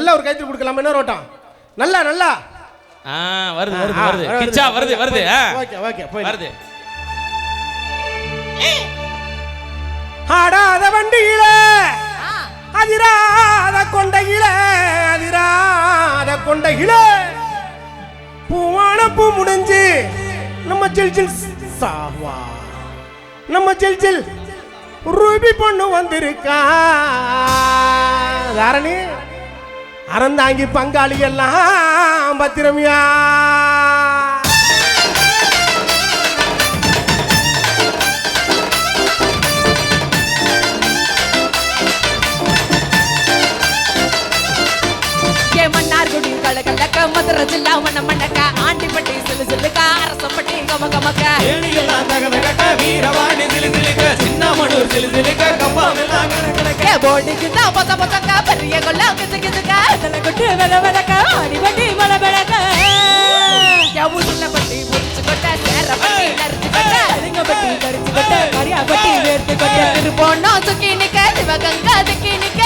நல்ல ஒரு கைத்தறி கொடுக்கலாம். என்ன ரோட்டம்? நல்லா நல்லா வருது வருது வருது கிச்சா வருது வருது. ஓகே ஓகே போய் வருது. ஆடாத வண்டியில அதிராத கொண்டையில அதிராத கொண்டையில பூவான பூ முடிஞ்சு நம்ம ஜில் ஜில் சாவா நம்ம ஜில் ஜில் ரூபி பொண்ணு வந்திருக்கா. தாரணி அறந்தாங்கி பங்காளி எல்லாம் பத்திரமியா. மன்னார்குடி கலகலக்க மதுரை ஜில்லா மணமணக்க ஆண்டிப்பட்டி சிலு சிலுக்க அரசம்பட்டி கமகமக்க ஏணியெல்லாம் தகதகக்க வீரவாணி சிலுசிலுக்க சின்னமனூர் சிலுசிலுக்க கம்பாமெல்லாம் கணக்கணக்க போடிக்குதா பத பதக்க பெரிய கொல்ல கிசுகிசுக்க இதல கொட்டு வெல வெலக்க ஆண்டிப்பட்டி மலபெலக்க யவுதுல பட்டி முறிச்சு கொட்ட சேரப்பட்டி நரிச்சு கொட்ட அலிங்கப்பட்டி கரிச்சு கொட்ட கரியாப்பட்டி வேர்த்து கொட்ட திருப்போண்ணா சுக்கி நிக்க சிவகங்கா திக்கி நிக்க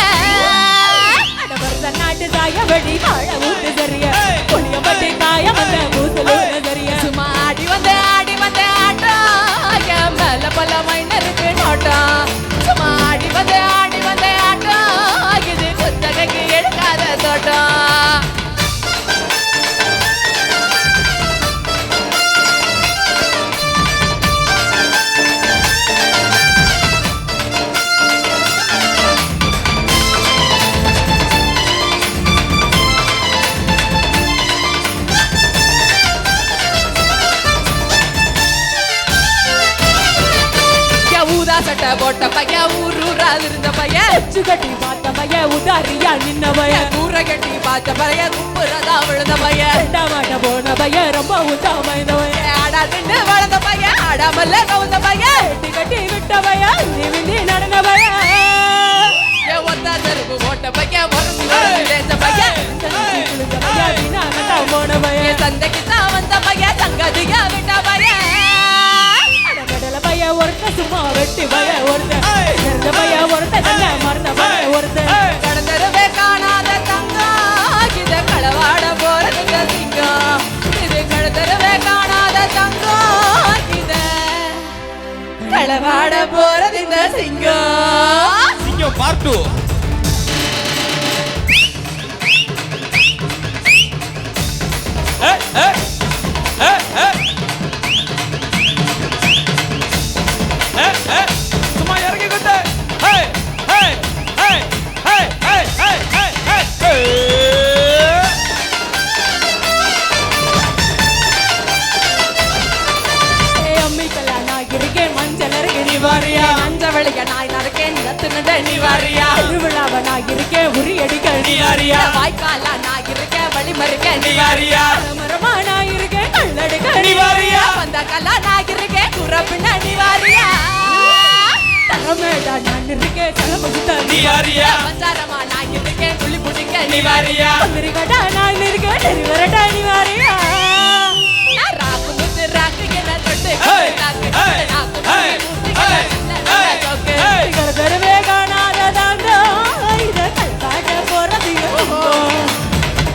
நாட்டு சாயபடி வாழ ஊட்டு சரிய புளியப்பட்டி காய வந்த பூசலூன சரிய சும்மா ஆடி வந்த ஆட்டம் மேல பல மைனருக்கு நோட்டம் சும்மா ஆடி வந்த ஆட்டம் இது புத்தகைக்கு எடுக்காத தோட்டம். சட்ட போட்ட பைய ஊரூரால் இருந்த பைய உச்சு கட்டி பார்த்த பைய உதாரியா நின்ன பைய ஊரை கட்டி பார்த்த பைய கும்புறதா விழுந்த பைய மாட்ட போன பைய ரொம்ப உத்தா வாய்ந்த பைய ஆடா திண்டு வளர்ந்த பைய ஆடாமல்ல கவுந்த பைய எட்டி கட்டி விட்ட பைய விந்தி நடந்த பைய ஒத்தா தெருவு போட்ட பைய முரசு பைய போன பைய சந்தைக்கு தான் வந்த பைய சங்கதியா விட்ட பைய பைய ஒருத்த சும்மா வெட்டி பைய ஒருத்த பைய ஒருத்த தங்க மறந்த பைய ஒருத்த கடந்தரவே காணாத தங்கம் இத களவாட போறதுங்க சிங்கம் இது கடந்தரவே காணாத தங்கம் இத களவாட போறதுங்க சிங்கம். சிங்கம் பார்ட் 2. சும்மா இறங்கி கொண்டு அம்மிக்கல்லா நான் இருக்கேன் மஞ்சள் இருக்கு நீ வாரியா அஞ்ச வழிய நான் இருக்கேன் நிலத்துனத நீ வாரியா திருவிழாவ நான் இருக்கேன் உரி அடிக்க நீ வாரியா வாய்க்காலா நான் இருக்கேன் வழிமறிக்க நீ வாரியா மரமா நான் இருக்கேன் கல்லடிக்க நீ வாரியா வந்த கல்லா நான் இருக்கேன் குறப்பின நீ வாரியா தரமேடா நான் இருக்கேன் சலமுகுத்த நீ வாரியா பஞ்சாரமா நான் இருக்கேன் புள்ளி புடிக்க நீ வாரியா மிருகடா நான் இருக்கேன் நெறிவரடா நீ வாரியா நான் ராக்கு முத்து ராக்கு என்ன தொட்டு கடதரவே காணாத தங்கம் இத கல்காட்ட போறது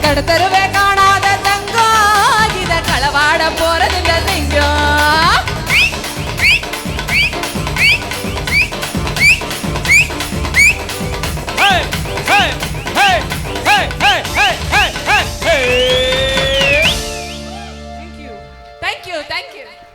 கடதரவே காணாத தங்கம் இத களவாட போறது சிங்கம். Thank you.